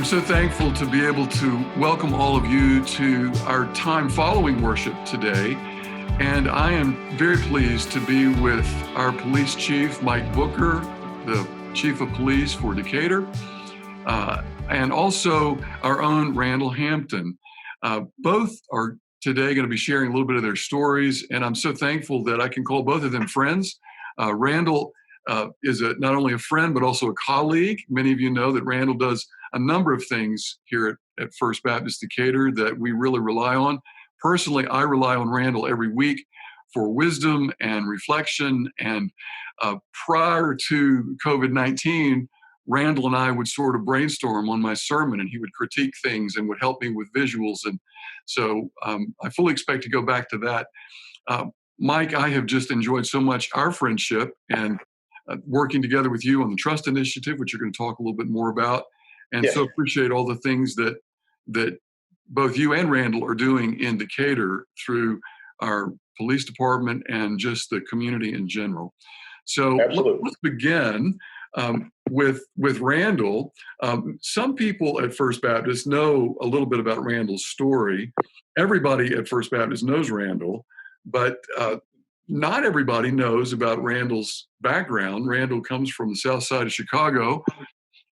I'm so thankful to be able to welcome all of you to our time following worship today. And I am very pleased to be with our police chief, Mike Booker, the chief of police for Decatur, and also our own Randall Hampton. Both are today going to be sharing a little bit of their stories, and I'm so thankful that I can call both of them friends. Randall is not only a friend, but also a colleague. Many of you know that Randall does a number of things here at First Baptist Decatur that we really rely on. Personally, I rely on Randall every week for wisdom and reflection. And prior to COVID-19, Randall and I would sort of brainstorm on my sermon, and he would critique things and would help me with visuals. And so I fully expect to go back to that. Mike, I have just enjoyed so much our friendship and working together with you on the Trust Initiative, which you're going to talk a little bit more about. And so appreciate all the things that both you and Randall are doing in Decatur through our police department and just the community in general. So let's begin with Randall. Some people at First Baptist know a little bit about Randall's story. Everybody at First Baptist knows Randall, but not everybody knows about Randall's background. Randall comes from the south side of Chicago,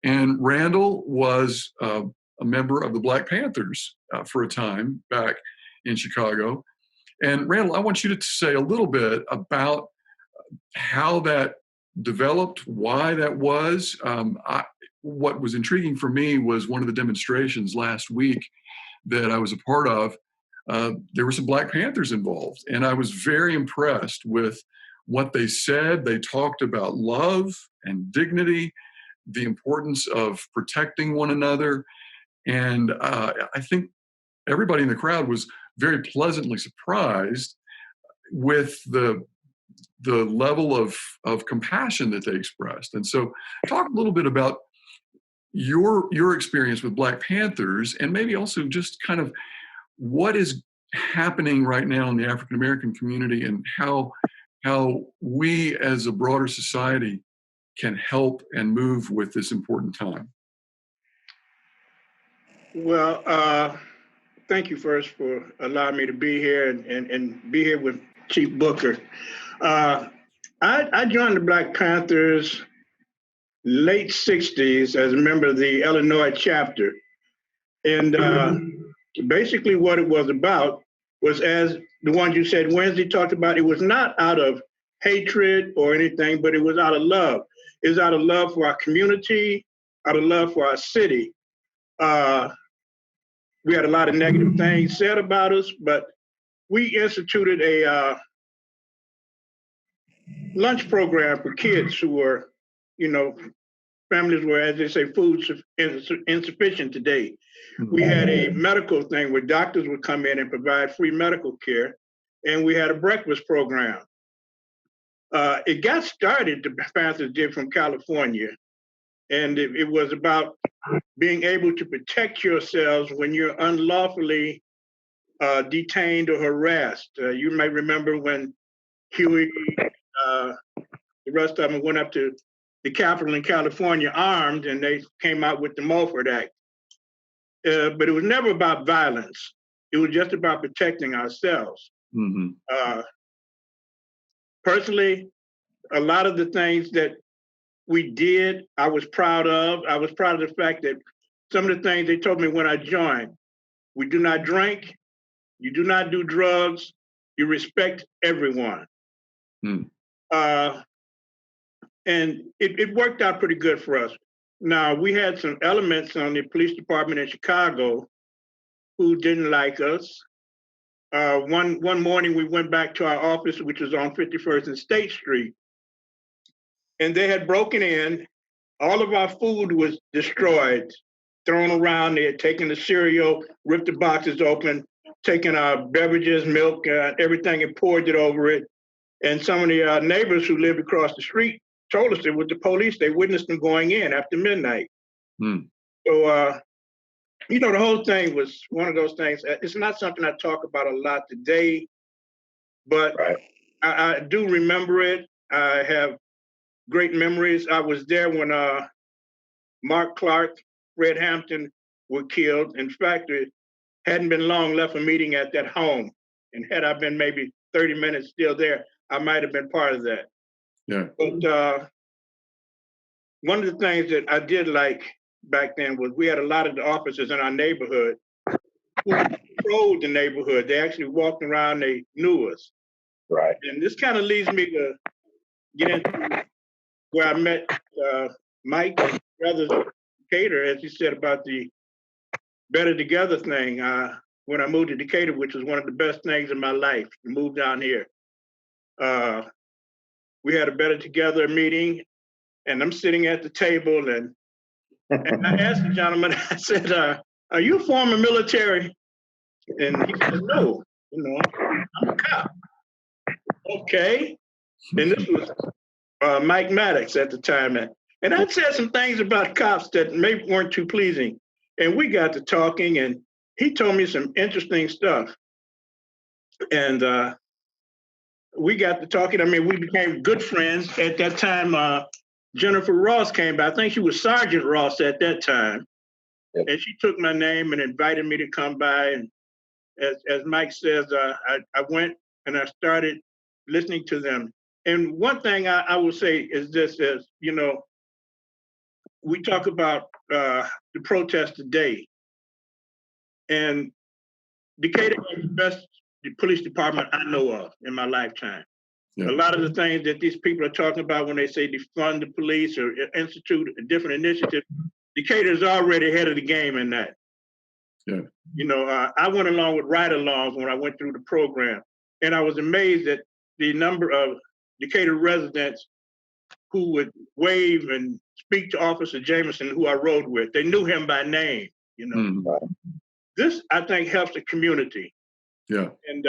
and Randall was a member of the Black Panthers for a time back in Chicago. And Randall, I want you to say a little bit about how that developed, why that was. What was intriguing for me was one of the demonstrations last week that I was a part of. There were some Black Panthers involved, and I was very impressed with what they said. They talked about love and dignity, the importance of protecting one another. And I think everybody in the crowd was very pleasantly surprised with the level of compassion that they expressed. And so talk a little bit about your experience with Black Panthers, and maybe also just kind of what is happening right now in the African American community, and how we as a broader society can help and move with this important time. Well, thank you first for allowing me to be here and be here with Chief Booker. I joined the Black Panthers late 60s as a member of the Illinois chapter. And basically what it was about was, as the ones you said Wednesday talked about, it was not out of hatred or anything, but it was out of love. It was out of love for our community, out of love for our city. We had a lot of negative things said about us, but we instituted a lunch program for kids who were, families were, as they say, food insufficient today. We had a medical thing where doctors would come in and provide free medical care, and we had a breakfast program. It got started, the Panthers did, from California, and it was about being able to protect yourselves when you're unlawfully detained or harassed. You may remember when Huey, the rest of them went up to the Capitol in California armed, and they came out with the Mulford Act. But it was never about violence. It was just about protecting ourselves. Mm-hmm. Personally, a lot of the things that we did, I was proud of. I was proud of the fact that some of the things they told me when I joined: we do not drink, you do not do drugs, you respect everyone. And it worked out pretty good for us. Now, we had some elements on the police department in Chicago who didn't like us. One morning, we went back to our office, which was on 51st and State Street, and they had broken in. All of our food was destroyed, thrown around. They had taken the cereal, ripped the boxes open, taken our beverages, milk, everything, and poured it over it. And some of the neighbors who lived across the street told us it was the police. They witnessed them going in after midnight. So, the whole thing was one of those things. It's not something I talk about a lot today, but I do remember it. I have great memories. I was there when Mark Clark Fred Hampton were killed. In fact, it hadn't been long left a meeting at that home. And had I been maybe 30 minutes still there, I might have been part of that. Yeah. But one of the things that I did like back then was we had a lot of the officers in our neighborhood who patrolled the neighborhood. They actually walked around, they knew us. Right. And this kind of leads me to get into where I met Mike and Brothers Decatur, as you said about the Better Together thing. When I moved to Decatur, which was one of the best things in my life, to move down here. We had a Better Together meeting, and I'm sitting at the table, and I asked the gentleman, I said, are you former military? And he said, no, I'm a cop. Okay. And this was Mike Maddox at the time. And I said some things about cops that maybe weren't too pleasing. And we got to talking, and he told me some interesting stuff. And we got to talking. I mean, we became good friends. At that time, Jennifer Ross came by. I think she was Sergeant Ross at that time. Yep. And she took my name and invited me to come by. And as Mike says, I went and I started listening to them. And one thing I will say is this, is, we talk about the protest today. And Decatur is the best police department I know of in my lifetime. Yeah. A lot of the things that these people are talking about when they say defund the police or institute a different initiative, Decatur is already ahead of the game in that. Yeah. I went along with ride-alongs when I went through the program, and I was amazed at the number of Decatur residents who would wave and speak to Officer Jameson, who I rode with. They knew him by name. This, I think, helps the community. Yeah. And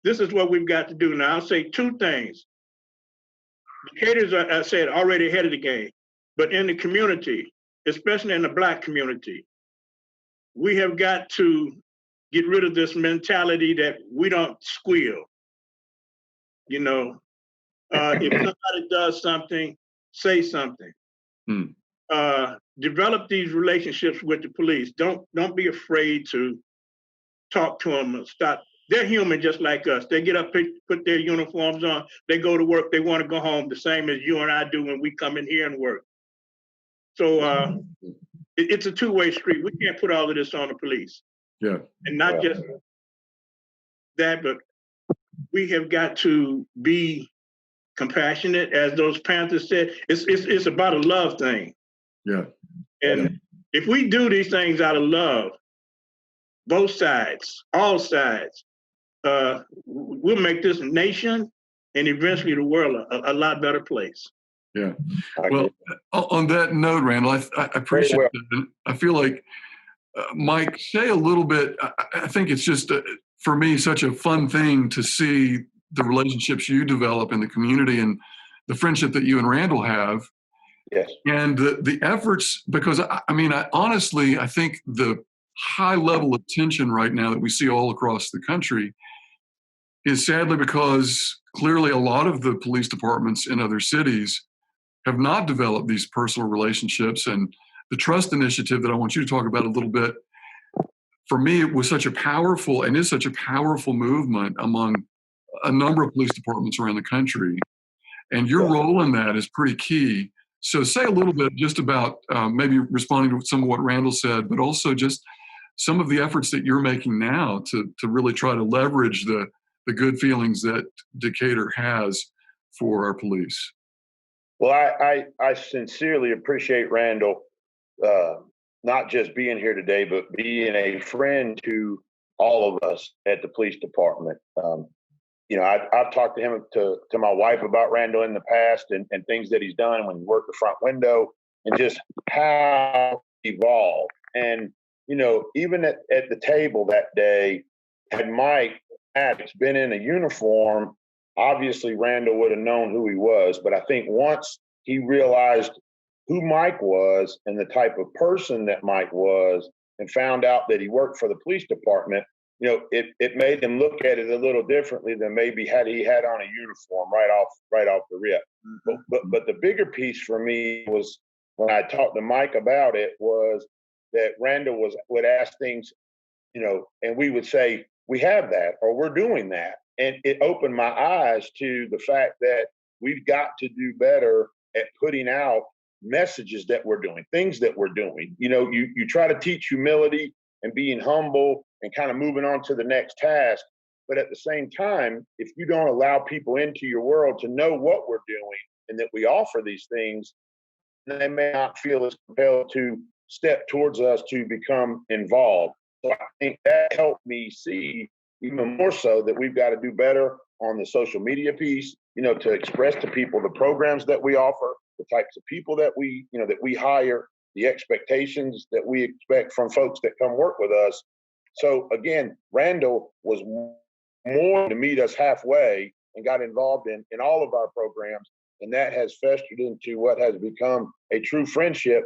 this is what we've got to do now. I'll say two things. Decatur's, I said, already ahead of the game, but in the community, especially in the Black community, we have got to get rid of this mentality that we don't squeal. If somebody does something, say something. Develop these relationships with the police. Don't be afraid to talk to them and stop. They're human just like us. They get up, put their uniforms on, they go to work, they want to go home, the same as you and I do when we come in here and work. So it's a two-way street. We can't put all of this on the police. Yeah. And not just that, but we have got to be compassionate, as those Panthers said. It's about a love thing. Yeah. And if we do these things out of love, both sides, all sides, we'll make this nation and eventually the world a lot better place. Yeah. Well, on that note, Randall, I appreciate that. I feel like, Mike, say a little bit. I think it's just, for me, such a fun thing to see the relationships you develop in the community and the friendship that you and Randall have. Yes. And the efforts, because honestly, I think the high level of tension right now that we see all across the country is sadly because clearly a lot of the police departments in other cities have not developed these personal relationships. And the trust initiative that I want you to talk about a little bit, for me, it was such a powerful and is such a powerful movement among a number of police departments around the country. And your role in that is pretty key. So say a little bit just about maybe responding to some of what Randall said, but also just some of the efforts that you're making now to really try to leverage the good feelings that Decatur has for our police. Well, I sincerely appreciate Randall, not just being here today, but being a friend to all of us at the police department. I've talked to him, to my wife about Randall in the past and things that he's done when he worked the front window and just how he evolved. And, even at the table that day, had Mike Maddox been in a uniform, obviously Randall would have known who he was. But I think once he realized who Mike was and the type of person that Mike was and found out that he worked for the police department, it made him look at it a little differently than maybe had he had on a uniform right off the rip. But the bigger piece for me was when I talked to Mike about it was that Randall would ask things, and we would say, we have that, or we're doing that. And it opened my eyes to the fact that we've got to do better at putting out messages that we're doing, things that we're doing. You try to teach humility and being humble and kind of moving on to the next task. But at the same time, if you don't allow people into your world to know what we're doing and that we offer these things, they may not feel as compelled to step towards us to become involved. So I think that helped me see even more so that we've got to do better on the social media piece, to express to people the programs that we offer, the types of people that we hire, the expectations that we expect from folks that come work with us. So again, Randall was more to meet us halfway and got involved in all of our programs. And that has festered into what has become a true friendship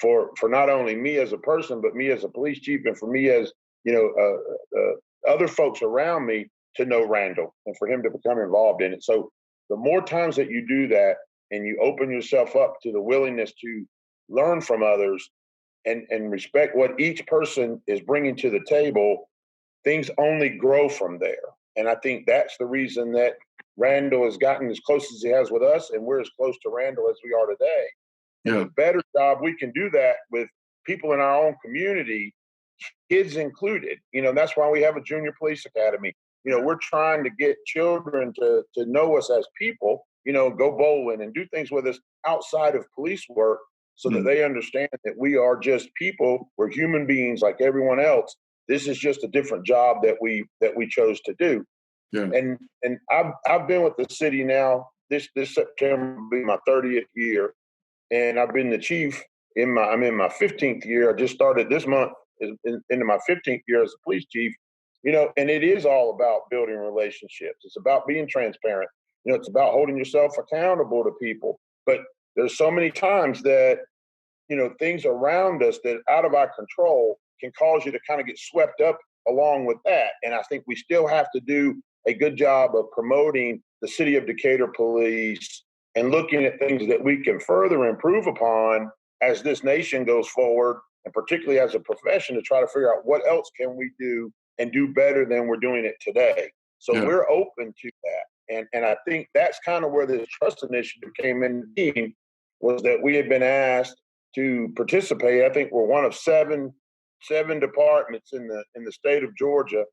for not only me as a person, but me as a police chief, and for me as, other folks around me to know Randall and for him to become involved in it. So the more times that you do that and you open yourself up to the willingness to learn from others and respect what each person is bringing to the table, things only grow from there. And I think that's the reason that Randall has gotten as close as he has with us, and we're as close to Randall as we are today. And the better job we can do that with people in our own community, kids included. That's why we have a junior police academy. We're trying to get children to know us as people, go bowling and do things with us outside of police work so that they understand that we are just people. We're human beings like everyone else. This is just a different job that we chose to do. Yeah. And I've been with the city now. This September will be my 30th year, and I've been the chief I'm in my 15th year. I just started this month into my 15th year as a police chief. And it is all about building relationships. It's about being transparent. It's about holding yourself accountable to people. But there's so many times that things around us that are out of our control can cause you to kind of get swept up along with that. And I think we still have to do a good job of promoting the city of Decatur Police and looking at things that we can further improve upon as this nation goes forward, and particularly as a profession, to try to figure out what else can we do and do better than we're doing it today. So we're open to that. And I think that's kind of where this trust initiative came in, was that we had been asked to participate. I think we're one of seven departments in the state of Georgia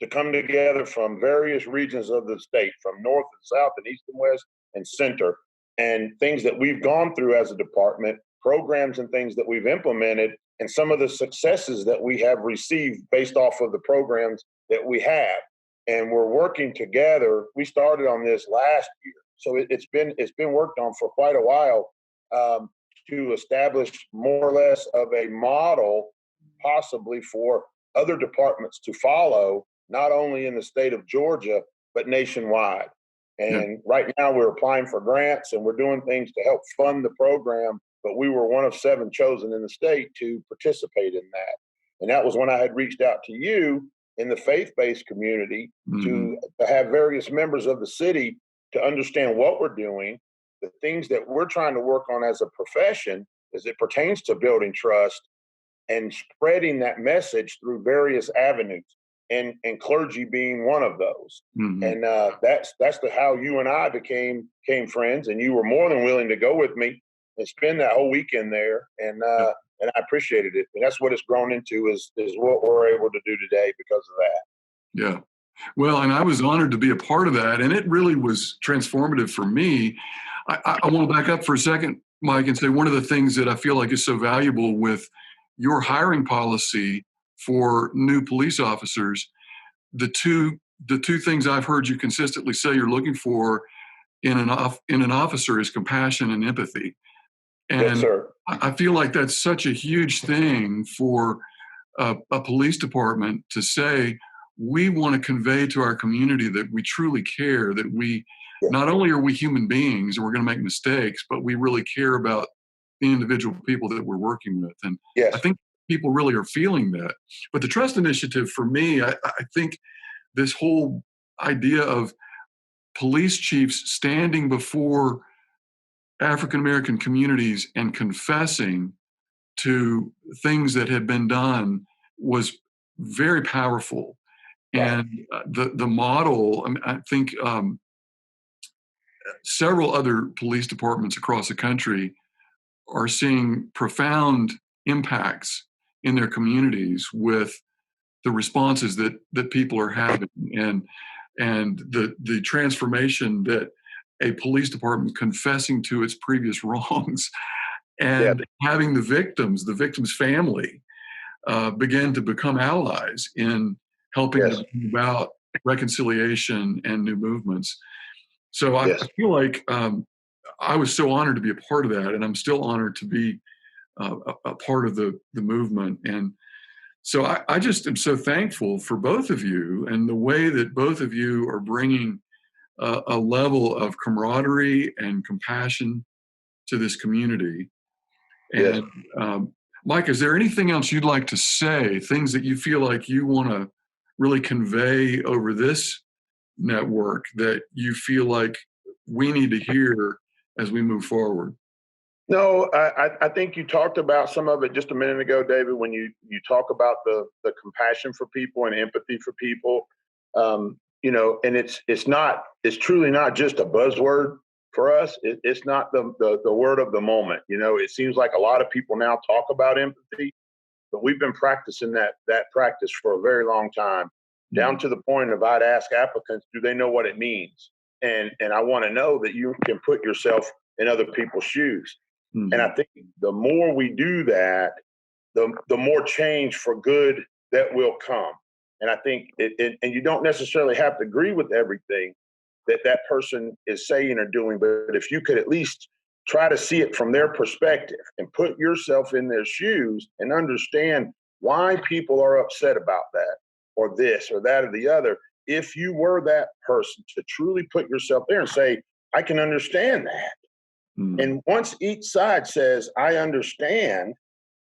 to come together from various regions of the state, from north and south and east and west and center, and things that we've gone through as a department, programs and things that we've implemented, and some of the successes that we have received based off of the programs that we have. And we're working together. We started on this last year, so it's been worked on for quite a while, to establish more or less of a model, possibly for other departments to follow, not only in the state of Georgia, but nationwide. And right now we're applying for grants and we're doing things to help fund the program, but we were one of 7 chosen in the state to participate in that. And that was when I had reached out to you in the faith-based community to have various members of the city to understand what we're doing, the things that we're trying to work on as a profession as it pertains to building trust and spreading that message through various avenues, and clergy being one of those. And that's how you and I became friends, and you were more than willing to go with me and spend that whole weekend there. And I appreciated it. And that's what it's grown into is what we're able to do today because of that. Yeah. Well, and I was honored to be a part of that. And it really was transformative for me. I want to back up for a second, Mike, and say one of the things that I feel like is so valuable with your hiring policy for new police officers, the two things I've heard you consistently say you're looking for in an officer is compassion and empathy. And yes, sir. I feel like that's such a huge thing for a police department to say, we want to convey to our community that we truly care, that we not only are we human beings and we're going to make mistakes, but we really care about the individual people that we're working with. And I think people really are feeling that. But the trust initiative for me, I think this whole idea of police chiefs standing before African-American communities and confessing to things that had been done was very powerful. And the model, I think several other police departments across the country are seeing profound impacts in their communities with the responses that people are having, and the transformation that a police department confessing to its previous wrongs and having the victim's family begin to become allies in helping to bring about reconciliation and new movements. So I feel like I was so honored to be a part of that, and I'm still honored to be a part of the movement. And so I just am so thankful for both of you and the way that both of you are bringing a level of camaraderie and compassion to this community. And Mike, is there anything else you'd like to say, things that you feel like you want to really convey over this network that you feel like we need to hear as we move forward? No, I think you talked about some of it just a minute ago, David, when you talk about the compassion for people and empathy for people, you know, and it's truly not just a buzzword for us. It's not the word of the moment. You know, it seems like a lot of people now talk about empathy, but we've been practicing that practice for a very long time, down to the point of I'd ask applicants, do they know what it means? And I want to know that you can put yourself in other people's shoes. Mm-hmm. And I think the more we do that, the more change for good that will come. And I think and you don't necessarily have to agree with everything that person is saying or doing, but if you could at least try to see it from their perspective and put yourself in their shoes and understand why people are upset about that or this or that or the other. If you were that person, to truly put yourself there and say, I can understand that. And once each side says, I understand,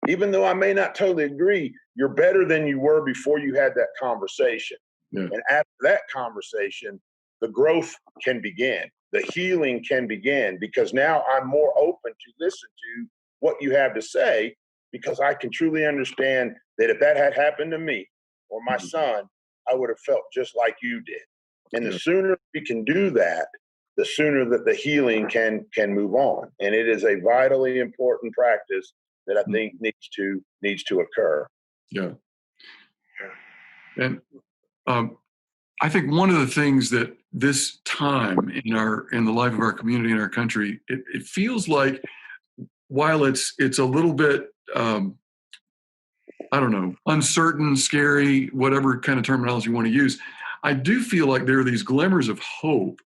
even though I may not totally agree, you're better than you were before you had that conversation. Yeah. And after that conversation, the growth can begin. The healing can begin, because now I'm more open to listen to what you have to say, because I can truly understand that if that had happened to me or my son, I would have felt just like you did. And the sooner we can do that, the sooner that the healing can move on. And it is a vitally important practice that I think needs to occur. Yeah. And I think one of the things that this time in the life of our community and our country, it feels like, while it's a little bit I don't know, uncertain, scary, whatever kind of terminology you want to use, I do feel like there are these glimmers of hope.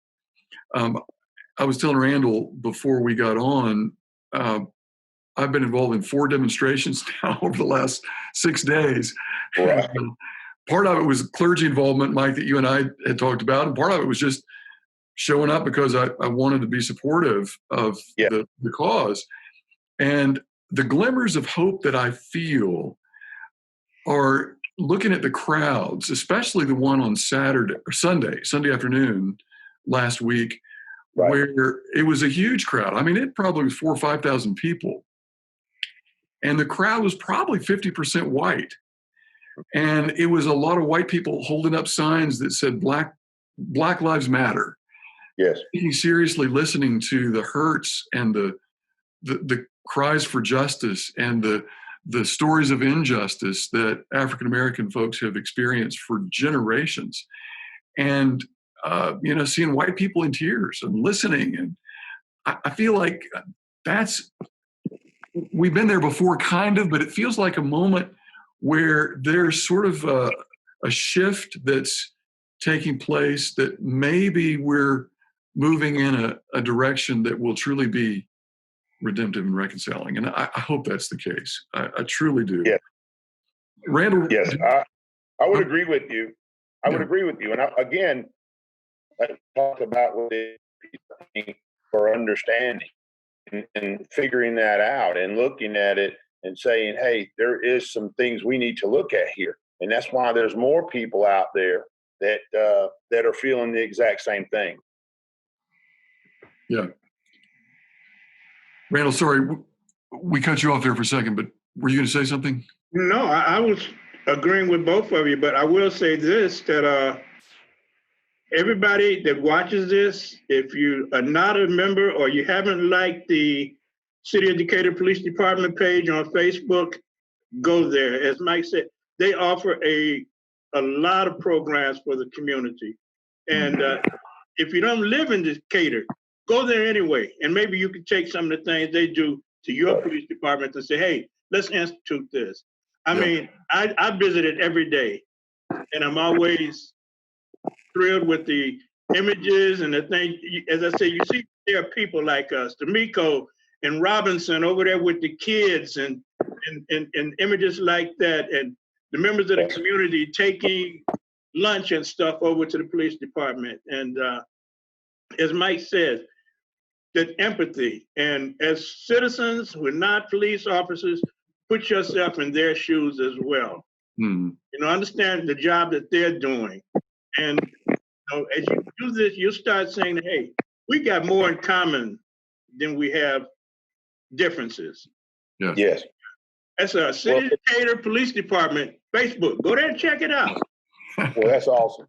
I was telling Randall before we got on, I've been involved in 4 demonstrations now over the last 6 days. Right. Part of it was clergy involvement, Mike, that you and I had talked about, and part of it was just showing up because I wanted to be supportive of the cause. And the glimmers of hope that I feel are looking at the crowds, especially the one on Sunday afternoon last week, where it was a huge crowd. I mean, it probably was 4,000 or 5,000 people. And the crowd was probably 50% white. And it was a lot of white people holding up signs that said Black Lives Matter. Yes. Being seriously listening to the hurts and the cries for justice and the stories of injustice that African American folks have experienced for generations. And seeing white people in tears and listening. And I feel like we've been there before, kind of, but it feels like a moment where there's sort of a shift that's taking place, that maybe we're moving in a direction that will truly be redemptive and reconciling. And I hope that's the case. I truly do. Yeah. Randall? Yes, I would agree with you. I would agree with you. And again, I talked about what it is for understanding and figuring that out and looking at it and saying, hey, there is some things we need to look at here. And that's why there's more people out there that are feeling the exact same thing. Yeah. Randall, sorry, we cut you off there for a second, but Were you going to say something? No, I was agreeing with both of you, but I will say this, that everybody that watches this, if you are not a member or you haven't liked the City of Decatur Police Department page on Facebook, go there. As Mike said, they offer a lot of programs for the community. And if you don't live in Decatur, go there anyway. And maybe you can take some of the things they do to your police department to say, hey, let's institute this. I mean, I visit it every day, and I'm always thrilled with the images and the thing. As I say, you see there are people like us, D'Amico and Robinson over there with the kids and images like that, and the members of the community taking lunch and stuff over to the police department. And as Mike says, that empathy, and as citizens who are not police officers, put yourself in their shoes as well. You know, understand the job that they're doing. And you know, as you do this, you start saying, hey, we got more in common than we have differences. Yeah. Yes. That's a City of Decatur Police Department Facebook. Go there and check it out. Well, that's awesome.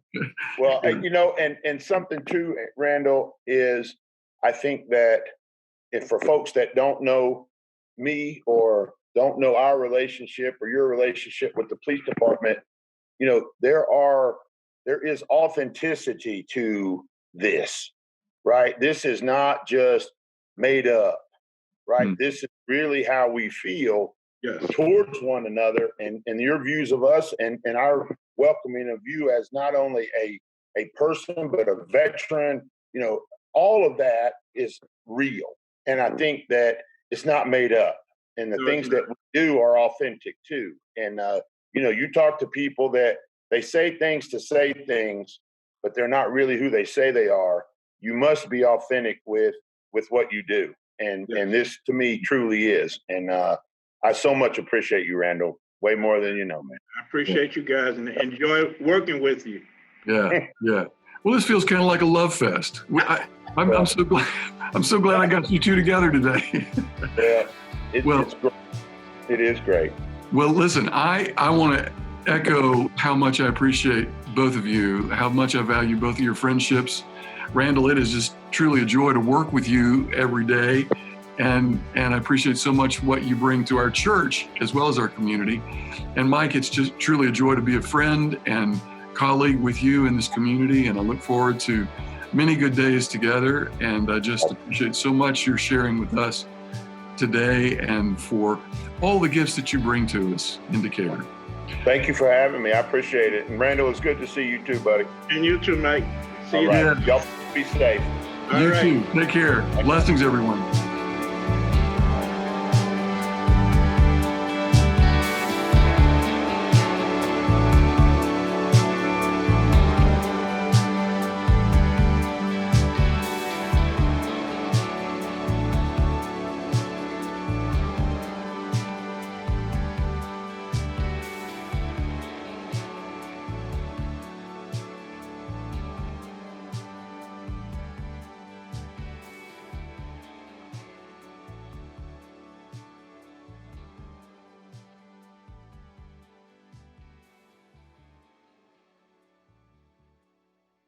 Well, you know, and something too, Randall, is I think that if for folks that don't know me or don't know our relationship or your relationship with the police department, you know, there is authenticity to this, right? This is not just made up, right? This is really how we feel towards one another, and your views of us and our welcoming of you as not only a person, but a veteran, you know, all of that is real. And I think that it's not made up. And the things that we do are authentic too. And, you know, you talk to people that they say things to say things, but they're not really who they say they are. You must be authentic with what you do. And this to me truly is. And I so much appreciate you, Randall. Way more than you know, man. I appreciate you guys and enjoy working with you. Yeah, yeah. Well, this feels kind of like a love fest. I'm so glad. I'm so glad I got you two together today. Yeah, it's great. It is great. Well, listen, I want to echo how much I appreciate both of you, how much I value both of your friendships. Randall, it is just truly a joy to work with you every day. And I appreciate so much what you bring to our church as well as our community. And Mike, it's just truly a joy to be a friend and colleague with you in this community. And I look forward to many good days together. And I just appreciate so much your sharing with us today and for all the gifts that you bring to us in Decatur. Thank you for having me. I appreciate it. And Randall, it's good to see you too, buddy. And you too, Mike. See you right. then. Y'all be safe. You too. Take care. Blessings, everyone.